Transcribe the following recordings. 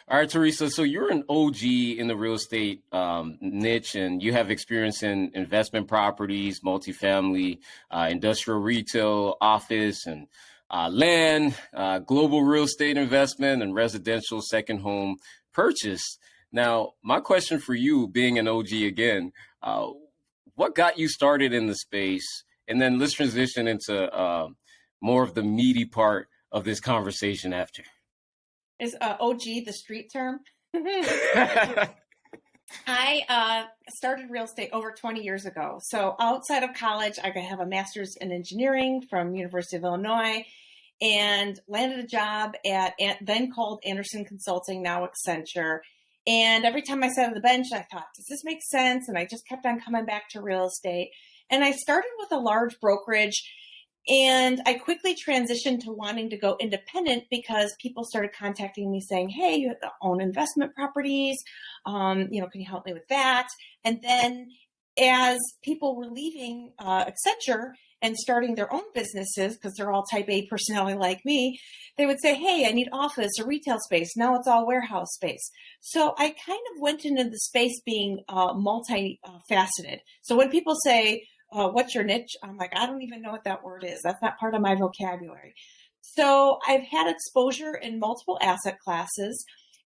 All right, Theresa. So you're an OG in the real estate niche, and you have experience in investment properties, multifamily, industrial retail, office, and land, global real estate investment, and residential second home purchase. Now, my question for you, being an OG again, uh, what got you started in the space? And then let's transition into more of the meaty part of this conversation after. Is OG the street term? I started real estate over 20 years ago. So outside of college, I have a master's in engineering from University of Illinois and landed a job at then called Anderson Consulting, now Accenture. And every time I sat on the bench, I thought, does this make sense? And I just kept on coming back to real estate. And I started with a large brokerage. And I quickly transitioned to wanting to go independent because people started contacting me saying, hey, you own investment properties. Can you help me with that? And then as people were leaving Accenture and starting their own businesses, because they're all type A personality like me, they would say, hey, I need office or retail space. Now it's all warehouse space. So I kind of went into the space being multi-faceted. So when people say, what's your niche? I'm like, I don't even know what that word is. That's not part of my vocabulary. So I've had exposure in multiple asset classes.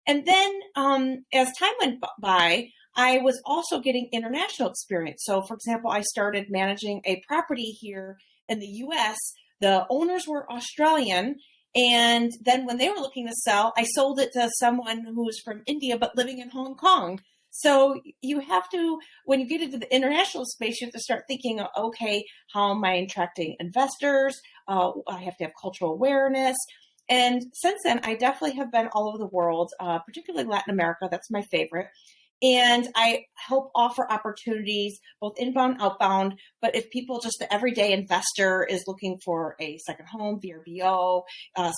And then as time went by, I was also getting international experience. So for example, I started managing a property here in the US. The owners were Australian. And then when they were looking to sell, I sold it to someone who was from India, but living in Hong Kong. So you have to, when you get into the international space, you have to start thinking, okay, how am I attracting investors? I have to have cultural awareness. And since then, I definitely have been all over the world, particularly Latin America. That's my favorite. And I help offer opportunities, both inbound, outbound. But if people, just the everyday investor is looking for a second home, VRBO,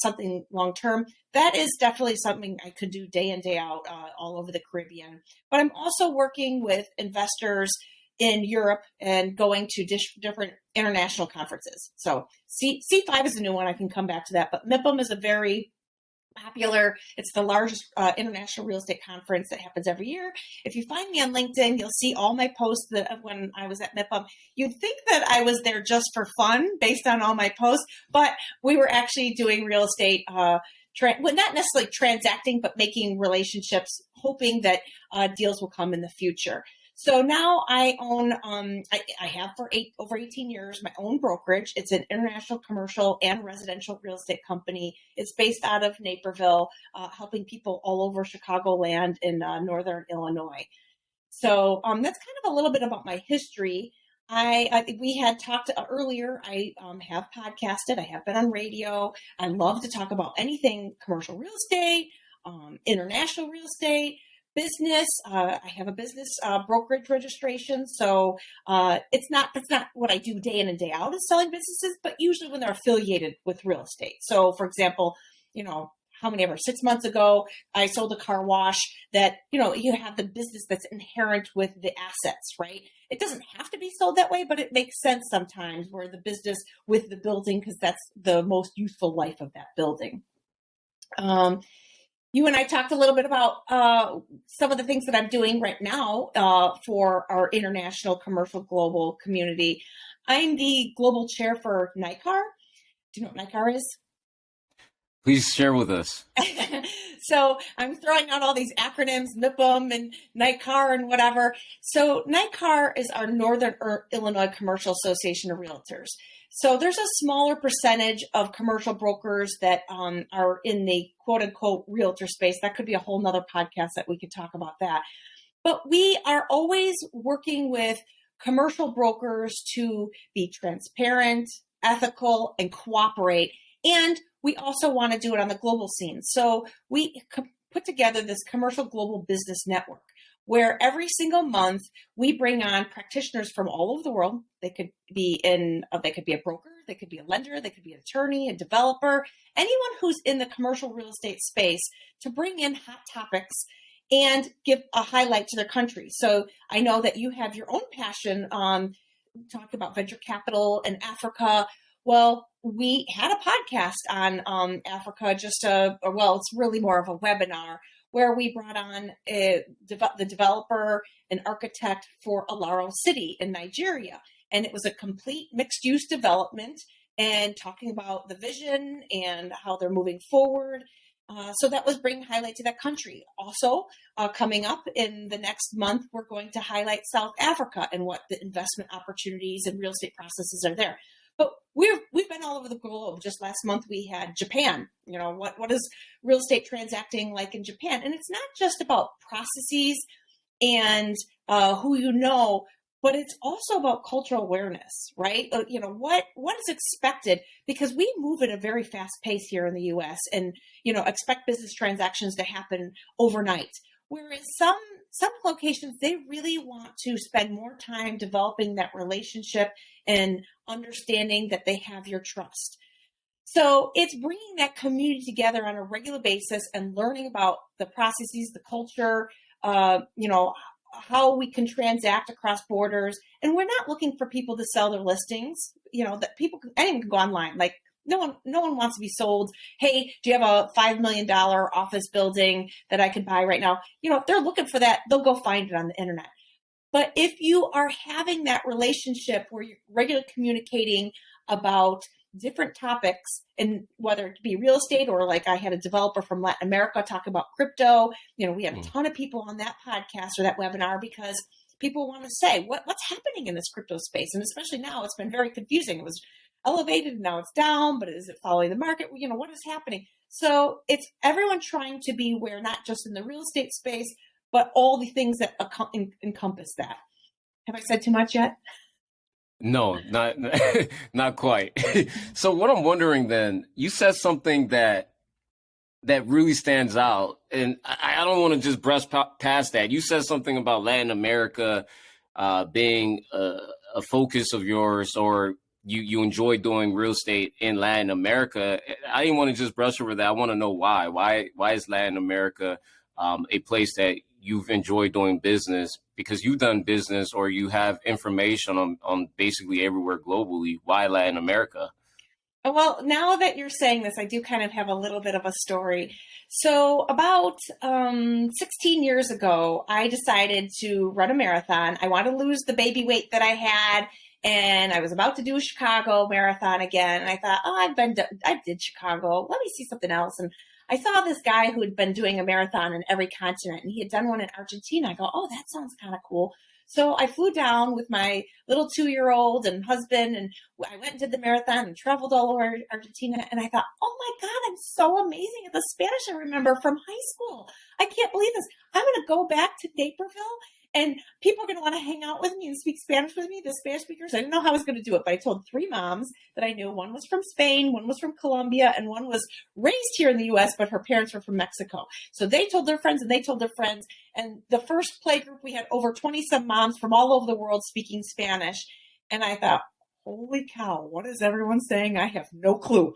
something long-term, that is definitely something I could do day in, day out, all over the Caribbean. But I'm also working with investors in Europe and going to different international conferences. So C5 is a new one. I can come back to that. But MIPIM is a very popular. It's the largest international real estate conference that happens every year. If you find me on LinkedIn, you'll see all my posts that when I was at MIPIM. You'd think that I was there just for fun based on all my posts, but we were actually doing real estate, well, not necessarily transacting, but making relationships, hoping that deals will come in the future. So now I own, I have for over 18 years, my own brokerage. It's an international commercial and residential real estate company. It's based out of Naperville, helping people all over Chicagoland in northern Illinois. So that's kind of a little bit about my history. We had talked earlier. I have podcasted. I have been on radio. I love to talk about anything commercial real estate, international real estate, business. I have a business brokerage registration. So it's not what I do day in and day out is selling businesses, but usually when they're affiliated with real estate. So for example, how many ever 6 months ago, I sold a car wash that, you have the business that's inherent with the assets, right? It doesn't have to be sold that way, but it makes sense sometimes where the business with the building, because that's the most useful life of that building. You and I talked a little bit about some of the things that I'm doing right now for our international commercial global community. I'm the global chair for NICAR. Do you know what NICAR is? Please share with us. So I'm throwing out all these acronyms, MIPIM and NICAR and whatever. So NICAR is our Northern Illinois Commercial Association of Realtors. So there's a smaller percentage of commercial brokers that are in the quote unquote realtor space. That could be a whole nother podcast that we could talk about that. But we are always working with commercial brokers to be transparent, ethical, and cooperate. And we also want to do it on the global scene. So we put together this commercial global business network where every single month we bring on practitioners from all over the world. They could be a broker, they could be a lender, they could be an attorney, a developer, anyone who's in the commercial real estate space to bring in hot topics and give a highlight to their country. So I know that you have your own passion on talk about venture capital in Africa. Well, we had a podcast on Africa, it's really more of a webinar where we brought on the developer and architect for Alaro City in Nigeria. And it was a complete mixed use development and talking about the vision and how they're moving forward. So that was bringing highlight to that country. Also, coming up in the next month, we're going to highlight South Africa and what the investment opportunities and real estate processes are there. But we've been all over the globe. Just last month, we had Japan. What is real estate transacting like in Japan? And it's not just about processes and who you know, but it's also about cultural awareness, right? What is expected, because we move at a very fast pace here in the U.S. and, expect business transactions to happen overnight. Whereas some locations, they really want to spend more time developing that relationship and understanding that they have your trust. So it's bringing that community together on a regular basis and learning about the processes, the culture, how we can transact across borders. And we're not looking for people to sell their listings, that anyone can go online. Like no one wants to be sold. Hey, do you have a $5 million office building that I can buy right now? If they're looking for that, they'll go find it on the internet. But if you are having that relationship where you're regularly communicating about different topics, and whether it be real estate or like I had a developer from Latin America talk about crypto, we had a ton of people on that podcast or that webinar because people want to say what's happening in this crypto space. And especially now, it's been very confusing. It was elevated and now it's down, but is it following the market? What is happening? So it's everyone trying to be aware, not just in the real estate space, but all the things that encompass that. Have I said too much yet? No, not quite. So what I'm wondering then, you said something that really stands out, and I don't want to just brush past that. You said something about Latin America being a focus of yours, or you enjoy doing real estate in Latin America. I didn't want to just brush over that. I want to know why. Why is Latin America a place that you've enjoyed doing business? Because you've done business or you have information on basically everywhere globally. Why Latin America? Well, now that you're saying this, I do kind of have a little bit of a story. So about 16 years ago, I decided to run a marathon. I wanted to lose the baby weight that I had, and I was about to do a Chicago marathon again. And I thought, I did Chicago. Let me see something else. And I saw this guy who had been doing a marathon in every continent, and he had done one in Argentina. I go, oh, that sounds kind of cool. So I flew down with my little 2-year-old and husband, and I went and did the marathon and traveled all over Argentina. And I thought, oh my God, I'm so amazing at the Spanish I remember from high school. I can't believe this. I'm going to go back to Naperville, and people are going to want to hang out with me and speak Spanish with me, the Spanish speakers. I didn't know how I was going to do it, but I told 3 moms that I knew. One was from Spain, one was from Colombia, and one was raised here in the U.S., but her parents were from Mexico. So they told their friends, and they told their friends. And the first play group, we had over 20-some moms from all over the world speaking Spanish. And I thought, holy cow, what is everyone saying? I have no clue.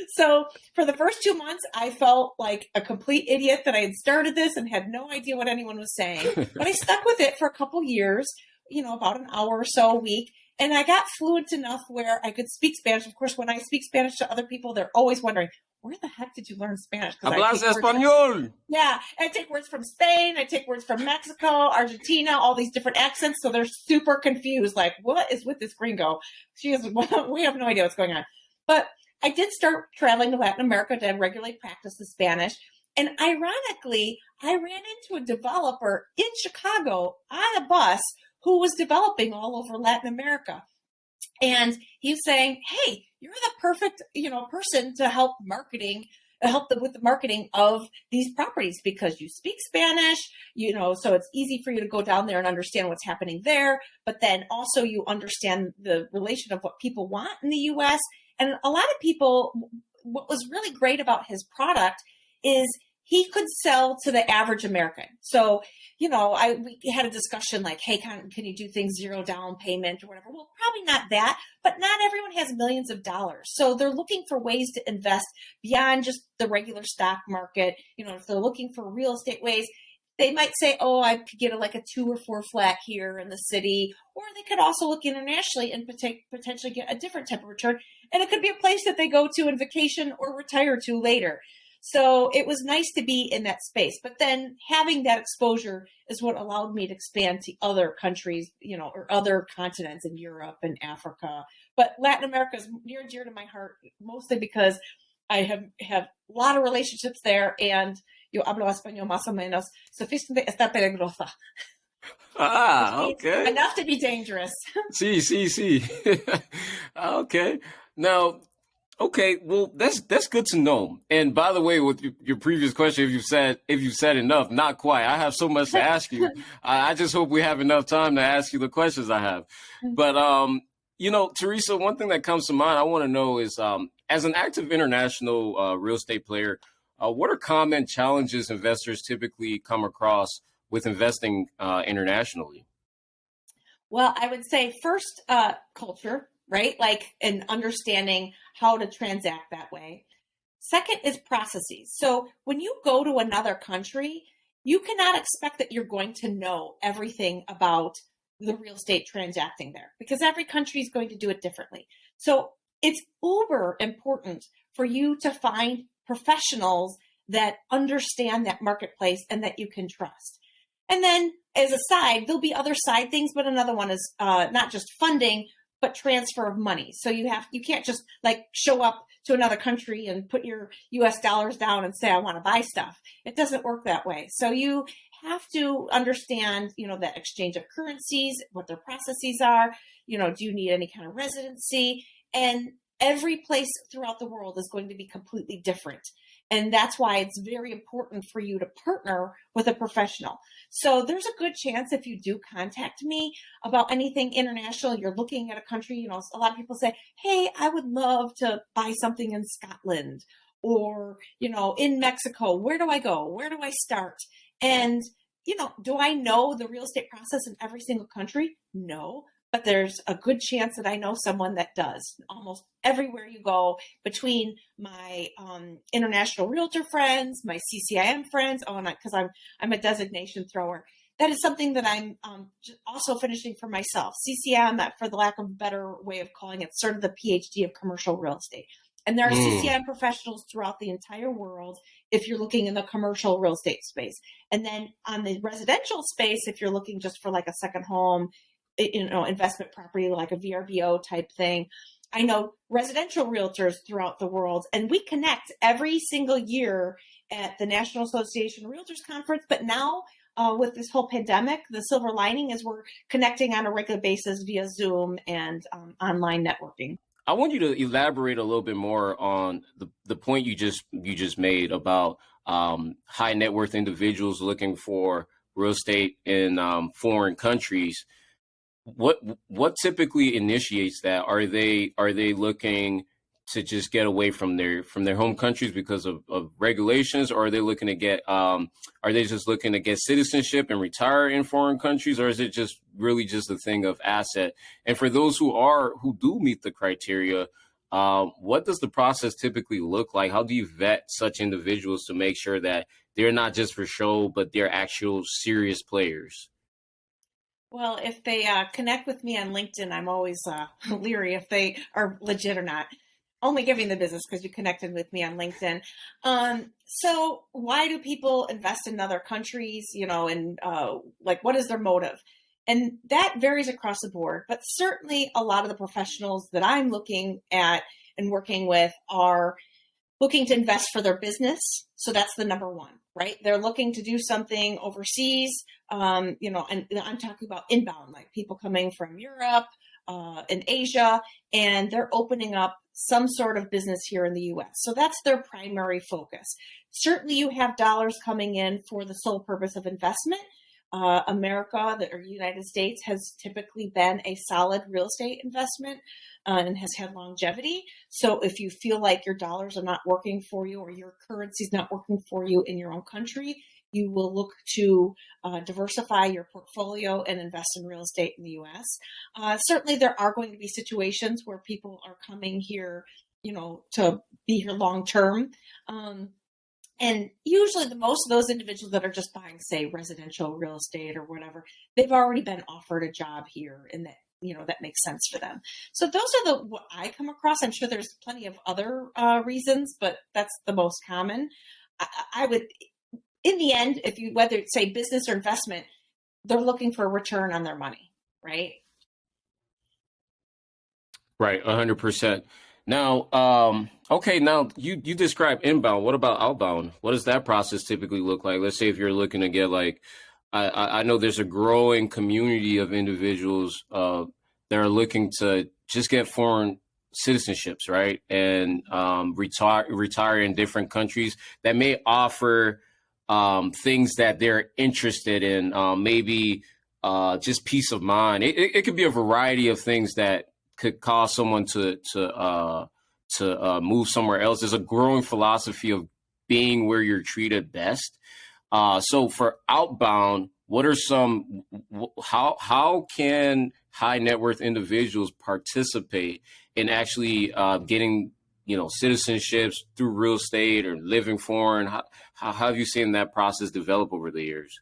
So for the first 2 months, I felt like a complete idiot that I had started this and had no idea what anyone was saying. But I stuck with it for a couple years, about an hour or so a week. And I got fluent enough where I could speak Spanish. Of course, when I speak Spanish to other people, they're always wondering, where the heck did you learn Spanish? Hablas español. Yeah, I take words from Spain, I take words from Mexico, Argentina, all these different accents. So they're super confused. Like, what is with this gringo? We have no idea what's going on. But I did start traveling to Latin America to regularly practice the Spanish. And ironically, I ran into a developer in Chicago on a bus who was developing all over Latin America. And he was saying, hey, you're the perfect, person to help them with the marketing of these properties because you speak Spanish, so it's easy for you to go down there and understand what's happening there. But then also you understand the relation of what people want in the U.S. And a lot of people, what was really great about his product is he could sell to the average American. So, we had a discussion like, hey, can you do things 0 down payment or whatever? Well, probably not that, but not everyone has millions of dollars. So they're looking for ways to invest beyond just the regular stock market. If they're looking for real estate ways, they might say, oh, I could get like a 2 or 4 flat here in the city, or they could also look internationally and potentially get a different type of return. And it could be a place that they go to and vacation or retire to later. So it was nice to be in that space. But then having that exposure is what allowed me to expand to other countries, or other continents in Europe and Africa. But Latin America is near and dear to my heart, mostly because I have a lot of relationships there, and yo hablo español más o menos. Suficiente está peligrosa. Okay. Enough to be dangerous. See. Okay. Now, okay, well, that's good to know. And by the way, with your previous question, if you said enough, not quite. I have so much to ask you. I just hope we have enough time to ask you the questions I have. But Theresa, one thing that comes to mind I want to know is, as an active international real estate player, what are common challenges investors typically come across with investing internationally? Well, I would say first, culture, right? Like, and understanding how to transact that way. Second is processes. So when you go to another country, you cannot expect that you're going to know everything about the real estate transacting there, because every country is going to do it differently. So it's uber important for you to find professionals that understand that marketplace and that you can trust. And then as a side, there'll be other side things, but another one is not just funding, but transfer of money. So you can't just like show up to another country and put your US dollars down and say, I want to buy stuff. It doesn't work that way. So you have to understand, that exchange of currencies, what their processes are, do you need any kind of residency? And every place throughout the world is going to be completely different. And that's why it's very important for you to partner with a professional. So there's a good chance if you do contact me about anything international, you're looking at a country, a lot of people say, hey, I would love to buy something in Scotland or, in Mexico. Where do I go? Where do I start? And, do I know the real estate process in every single country? No. But there's a good chance that I know someone that does. Almost everywhere you go, between my international realtor friends, my CCIM friends, because I'm a designation thrower. That is something that I'm also finishing for myself. CCIM, for the lack of a better way of calling it, sort of the PhD of commercial real estate. And there are CCIM professionals throughout the entire world if you're looking in the commercial real estate space. And then on the residential space, if you're looking just for like a second home, investment property, like a VRBO type thing. I know residential realtors throughout the world, and we connect every single year at the National Association of Realtors Conference. But now with this whole pandemic, the silver lining is we're connecting on a regular basis via Zoom and online networking. I want you to elaborate a little bit more on the point you just made about high net worth individuals looking for real estate in foreign countries. What typically initiates that? Are they looking to just get away from their home countries because of regulations, or are they looking to get just looking to get citizenship and retire in foreign countries, or is it just really just a thing of asset? And for those who do meet the criteria, what does the process typically look like? How do you vet such individuals to make sure that they're not just for show, but they're actual serious players? Well, if they connect with me on LinkedIn, I'm always leery if they are legit or not. Only giving the business because you connected with me on LinkedIn. So why do people invest in other countries, and what is their motive? And that varies across the board, but certainly a lot of the professionals that I'm looking at and working with are looking to invest for their business. So that's the number one, right? They're looking to do something overseas, and I'm talking about inbound, like people coming from Europe and Asia, and they're opening up some sort of business here in the U.S. So that's their primary focus. Certainly you have dollars coming in for the sole purpose of investment. America, the United States, has typically been a solid real estate investment and has had longevity. So if you feel like your dollars are not working for you or your currency is not working for you in your own country, you will look to diversify your portfolio and invest in real estate in the U.S. Certainly there are going to be situations where people are coming here, to be here long term. And usually the most of those individuals that are just buying, say, residential real estate or whatever, they've already been offered a job here and that, that makes sense for them. So those are what I come across. I'm sure there's plenty of other reasons, but that's the most common. I would, in the end, whether it's say business or investment, they're looking for a return on their money, right? Right, 100%. Now, okay, now you describe inbound. What about outbound? What does that process typically look like? Let's say if you're looking to get I know there's a growing community of individuals that are looking to just get foreign citizenships, right? And retire in different countries that may offer things that they're interested in, maybe just peace of mind. It could be a variety of things that could cause someone to move somewhere else. There's a growing philosophy of being where you're treated best. So for outbound, what are how can high net worth individuals participate in actually getting, citizenships through real estate or living foreign? How have you seen that process develop over the years?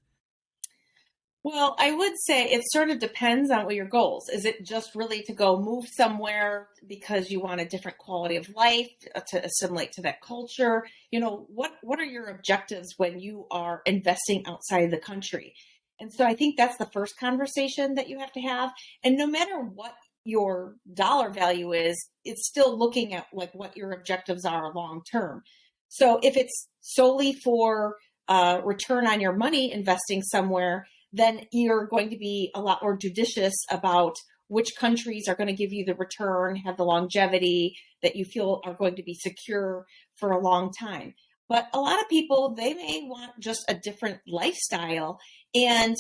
Well, I would say it sort of depends on what your goals. Is it just really to go move somewhere because you want a different quality of life, to assimilate to that culture? What are your objectives when you are investing outside the country? And so I think that's the first conversation that you have to have. And no matter what your dollar value is, it's still looking at what your objectives are long term. So if it's solely for return on your money investing somewhere, then you're going to be a lot more judicious about which countries are going to give you the return, have the longevity that you feel are going to be secure for a long time. But a lot of people, they may want just a different lifestyle. And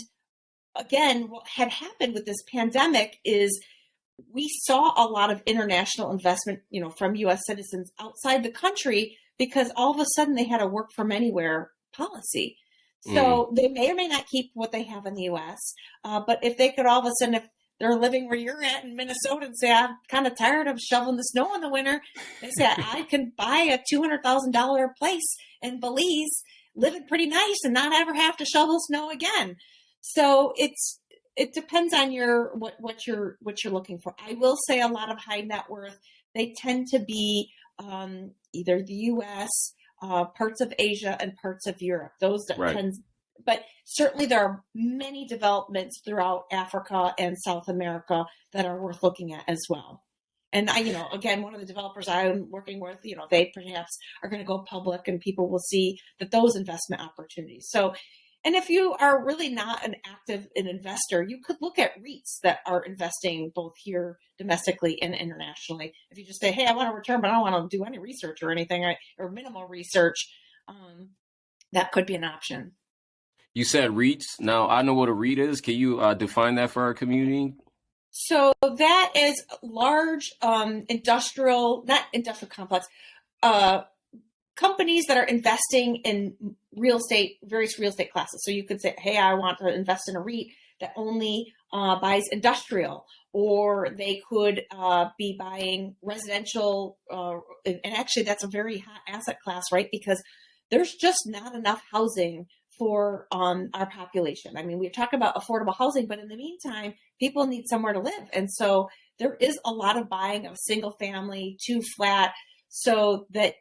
again, what had happened with this pandemic is we saw a lot of international investment, from U.S. citizens outside the country because all of a sudden they had a work from anywhere policy. So they may or may not keep what they have in the U.S. But if they could all of a sudden, if they're living where you're at in Minnesota and say, I'm kind of tired of shoveling the snow in the winter, they say, I can buy a $200,000 place in Belize, living pretty nice and not ever have to shovel snow again. So it depends on what you're looking for. I will say a lot of high net worth, they tend to be either the U.S., parts of Asia and parts of Europe. Those that tends, but certainly there are many developments throughout Africa and South America that are worth looking at as well. And again, one of the developers I'm working with, they perhaps are going to go public and people will see that those investment opportunities. So, and if you are really not an investor, you could look at REITs that are investing both here domestically and internationally. If you just say, hey, I want a return, but I don't want to do any research or anything, or minimal research, that could be an option. You said REITs. Now, I know what a REIT is. Can you define that for our community? So that is large not industrial complex, companies that are investing in real estate, various real estate classes. So you could say, hey, I want to invest in a REIT that only buys industrial, or they could be buying residential. And actually, that's a very hot asset class, right? Because there's just not enough housing for our population. I mean, we're talking about affordable housing, but in the meantime, people need somewhere to live. And so there is a lot of buying of single family, 2-flat, so that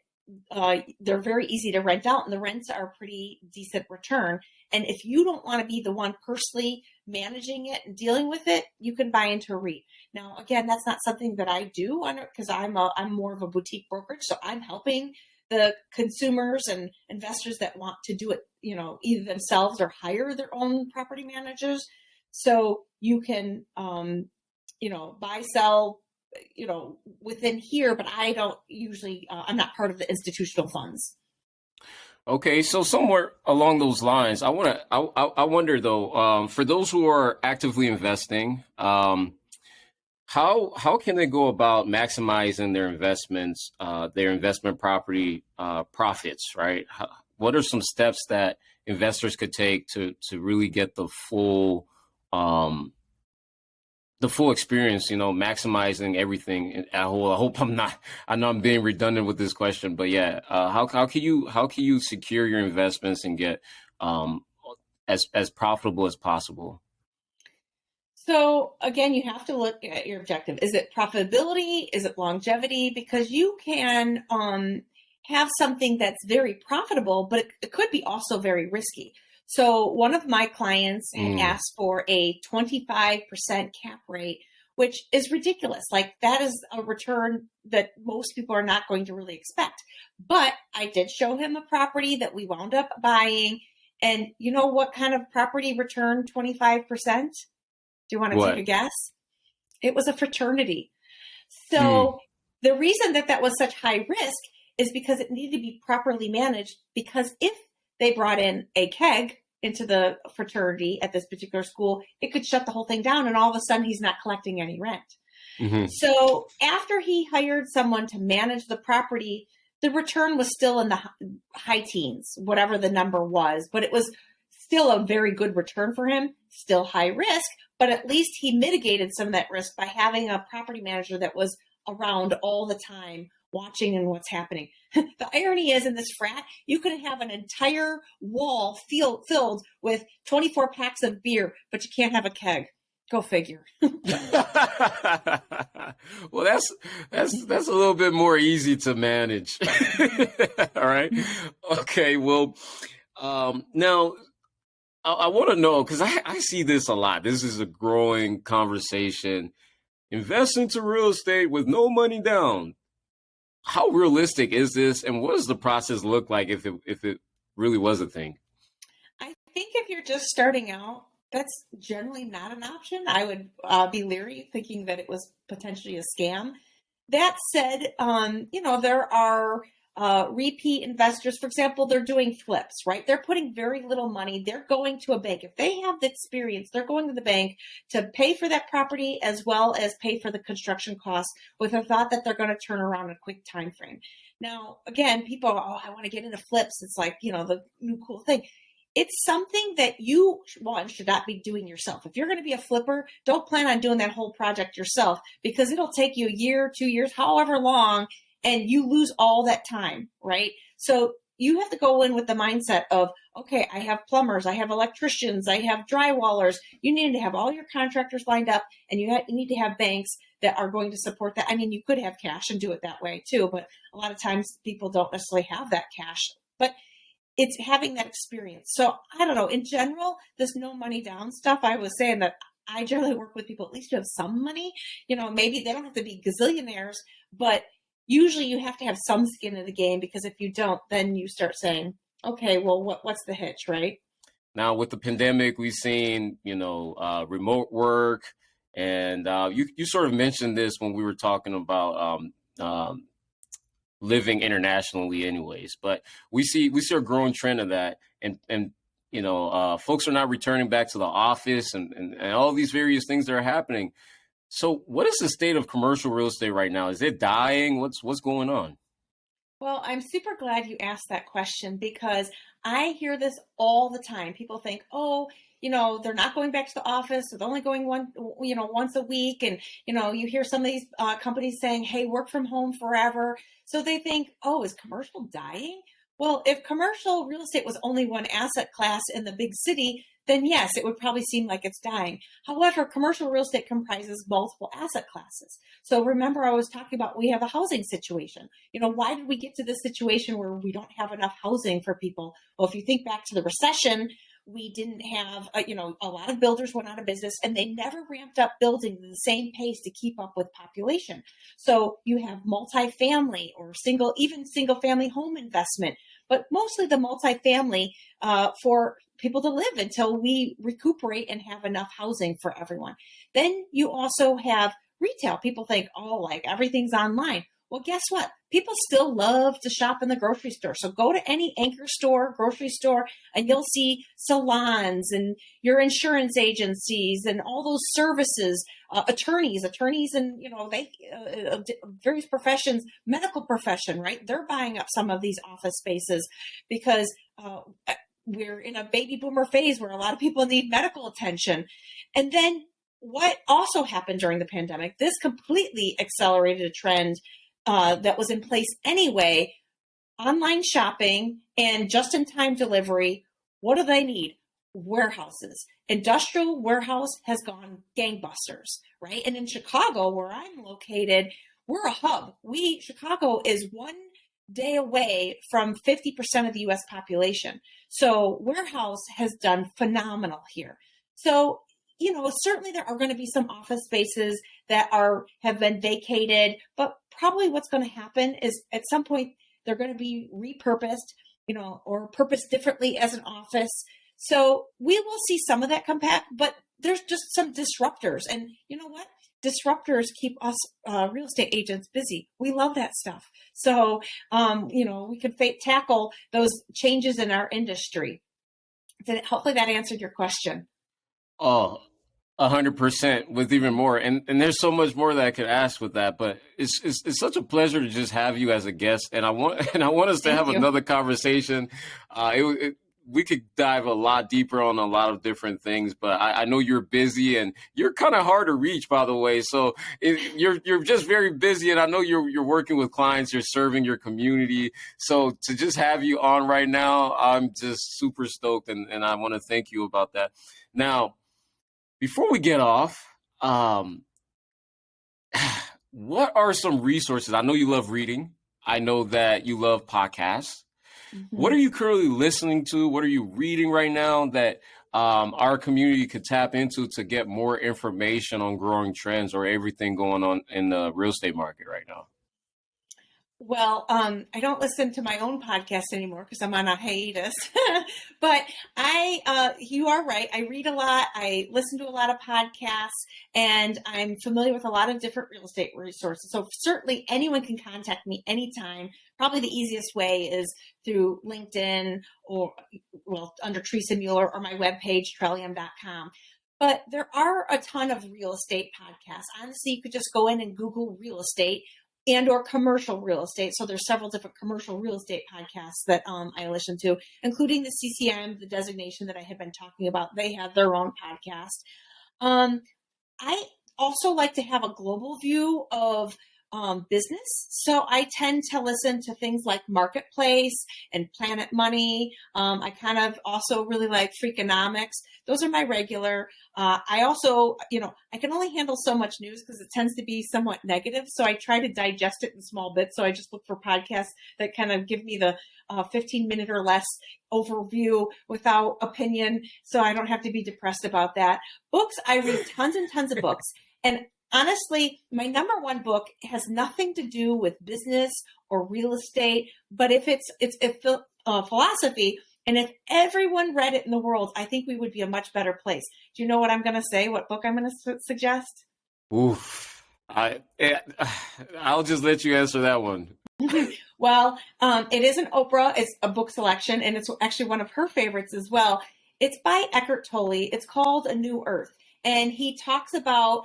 they're very easy to rent out, and the rents are a pretty decent return. And if you don't want to be the one personally managing it and dealing with it, you can buy into a REIT. Now, again, that's not something that I do because I'm more of a boutique brokerage. So I'm helping the consumers and investors that want to do it, either themselves or hire their own property managers. So you can, buy, sell, within here, but I don't usually, I'm not part of the institutional funds. Okay, so somewhere along those lines, I wonder though, for those who are actively investing, how can they go about maximizing their investments, their investment property profits, right? What are some steps that investors could take to really get the full the full experience, maximizing everything. And I hope I know I'm being redundant with this question, but yeah, how can you secure your investments and get as profitable as possible? So again, you have to look at your objective. Is it profitability? Is it longevity? Because you can have something that's very profitable, but it could be also very risky. So one of my clients had asked for a 25% cap rate, which is ridiculous. Like, that is a return that most people are not going to really expect. But I did show him a property that we wound up buying. And you know what kind of property returned 25%? Do you want to take a guess? It was a fraternity. So the reason that was such high risk is because it needed to be properly managed, because if they brought in a keg into the fraternity at this particular school, it could shut the whole thing down, and all of a sudden he's not collecting any rent. Mm-hmm. So after he hired someone to manage the property, the return was still in the high teens, whatever the number was, but it was still a very good return for him, still high risk, but at least he mitigated some of that risk by having a property manager that was around all the time, watching and what's happening. The irony is, in this frat, you could have an entire wall filled with 24 packs of beer, but you can't have a keg. Go figure. Well, that's a little bit more easy to manage. All right. Okay. Well, now I want to know, because I see this a lot. This is a growing conversation. Invest into real estate with no money down. How realistic is this, and what does the process look like if it really was a thing? I think if you're just starting out, that's generally not an option. I would be leery, thinking that it was potentially a scam. That said, there are repeat investors. For example, they're doing flips, right? They're putting very little money. They're going to a bank. If they have the experience, they're going to the bank to pay for that property as well as pay for the construction costs, with a thought that they're going to turn around in a quick time frame. Now, again, people are, I want to get into flips. It's like, the new cool thing. It's something that you, one, should not be doing yourself. If you're going to be a flipper, don't plan on doing that whole project yourself, because it'll take you a year, 2 years, however long, and you lose all that time, right? So you have to go in with the mindset of, okay, I have plumbers, I have electricians, I have drywallers. You need to have all your contractors lined up, and you need to have banks that are going to support that. I mean, you could have cash and do it that way too, but a lot of times people don't necessarily have that cash. But it's having that experience. So I don't know. In general, this no money down stuff, I was saying that I generally work with people, at least you have some money. Maybe they don't have to be gazillionaires, but usually you have to have some skin in the game, because if you don't, then you start saying, okay, well, what's the hitch, right? Now, with the pandemic, we've seen, remote work, and you sort of mentioned this when we were talking about living internationally anyways, but we see a growing trend of that, and folks are not returning back to the office, and all these various things that are happening. So what is the state of commercial real estate right now? Is it dying? What's going on? Well, I'm super glad you asked that question, because I hear this all the time. People think, they're not going back to the office. They're only going once a week. And, you hear some of these companies saying, hey, work from home forever. So they think, is commercial dying? Well, if commercial real estate was only one asset class in the big city, then yes, it would probably seem like it's dying. However, commercial real estate comprises multiple asset classes. So remember, I was talking about, we have a housing situation. Why did we get to this situation where we don't have enough housing for people? Well, if you think back to the recession, we didn't have, a lot of builders went out of business, and they never ramped up building at the same pace to keep up with population. So you have multifamily or single family home investment, but mostly the multifamily for people to live until we recuperate and have enough housing for everyone. Then you also have retail. People think, everything's online. Well, guess what? People still love to shop in the grocery store. So go to any anchor store, grocery store, and you'll see salons and your insurance agencies and all those services, attorneys, and, various professions, medical profession, right? They're buying up some of these office spaces because we're in a baby boomer phase where a lot of people need medical attention. And then what also happened during the pandemic, this completely accelerated a trend that was in place anyway. Online shopping and just-in-time delivery. What do they need? Warehouses. Industrial warehouse has gone gangbusters, right? And in Chicago, where I'm located, we're a hub. Chicago is one day away from 50% of the US population. So warehouse has done phenomenal here. So, certainly there are going to be some office spaces that have been vacated, but probably what's going to happen is at some point they're going to be repurposed, or purposed differently as an office. So we will see some of that come back, but there's just some disruptors. And you know what? Disruptors keep us real estate agents busy. We love that stuff. So, we can tackle those changes in our industry. Hopefully that answered your question. Oh, 100% with even more. And there's so much more that I could ask with that, but it's such a pleasure to just have you as a guest. And I want us to have another conversation. We could dive a lot deeper on a lot of different things, but I know you're busy and you're kind of hard to reach, by the way. So you're just very busy, and I know you're working with clients, you're serving your community. So to just have you on right now, I'm just super stoked, and I want to thank you about that. Now, before we get off, what are some resources? I know you love reading. I know that you love podcasts. Mm-hmm. What are you currently listening to? What are you reading right now that our community could tap into to get more information on growing trends or everything going on in the real estate market right now? Well, I don't listen to my own podcast anymore because I'm on a hiatus, but you are right. I read a lot. I listen to a lot of podcasts, and I'm familiar with a lot of different real estate resources. So certainly anyone can contact me anytime. Probably the easiest way is through LinkedIn or, under Theresa Mueller, or my webpage, Trelleum.com. But there are a ton of real estate podcasts. Honestly, you could just go in and Google real estate and or commercial real estate. So there's several different commercial real estate podcasts that I listen to, including the CCM, the designation that I had been talking about. They have their own podcast. I also like to have a global view of business. So I tend to listen to things like Marketplace and Planet Money. I kind of also really like Freakonomics. Those are my regular. I also, I can only handle so much news because it tends to be somewhat negative. So I try to digest it in small bits. So I just look for podcasts that kind of give me the 15-minute or less overview without opinion. So I don't have to be depressed about that. Books, I read tons and tons of books. And honestly, my number one book has nothing to do with business or real estate, but if it's philosophy, and if everyone read it in the world, I think we would be a much better place. Do you know what I'm going to say? What book I'm going to suggest? Oof. I'll just let you answer that one. Well, it isn't Oprah. It's a book selection, and it's actually one of her favorites as well. It's by Eckhart Tolle. It's called A New Earth. And he talks about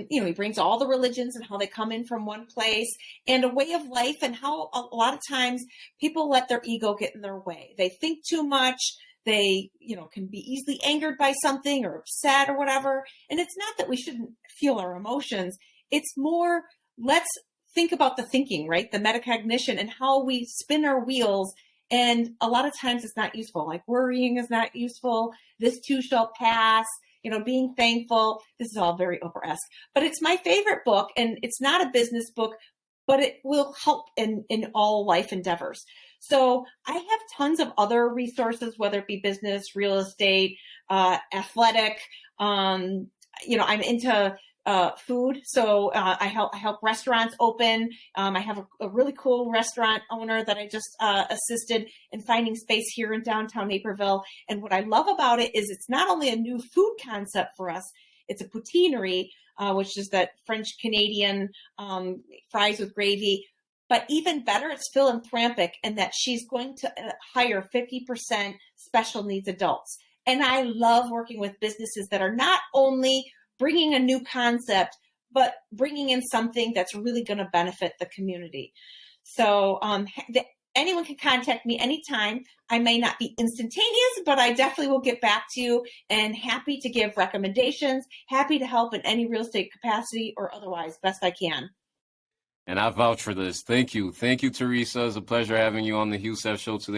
he brings all the religions and how they come in from one place and a way of life, and how a lot of times people let their ego get in their way. They think too much. They, can be easily angered by something or upset or whatever. And it's not that we shouldn't feel our emotions. It's more, let's think about the thinking, right? The metacognition and how we spin our wheels. And a lot of times it's not useful. Like worrying is not useful. This too shall pass. Being thankful. This is all very Oprah-esque, but it's my favorite book, and it's not a business book, but it will help in all life endeavors. So I have tons of other resources, whether it be business, real estate, athletic. I'm into food. So I help restaurants open. I have a really cool restaurant owner that I just assisted in finding space here in downtown Naperville. And what I love about it is it's not only a new food concept for us, it's a poutineery, which is that French Canadian fries with gravy. But even better, it's philanthropic in that she's going to hire 50% special needs adults. And I love working with businesses that are not only bringing a new concept, but bringing in something that's really going to benefit the community. So anyone can contact me anytime. I may not be instantaneous, but I definitely will get back to you, and happy to give recommendations, happy to help in any real estate capacity or otherwise, best I can. And I vouch for this. Thank you. Thank you, Theresa. It's a pleasure having you on the Hue Seth Show today.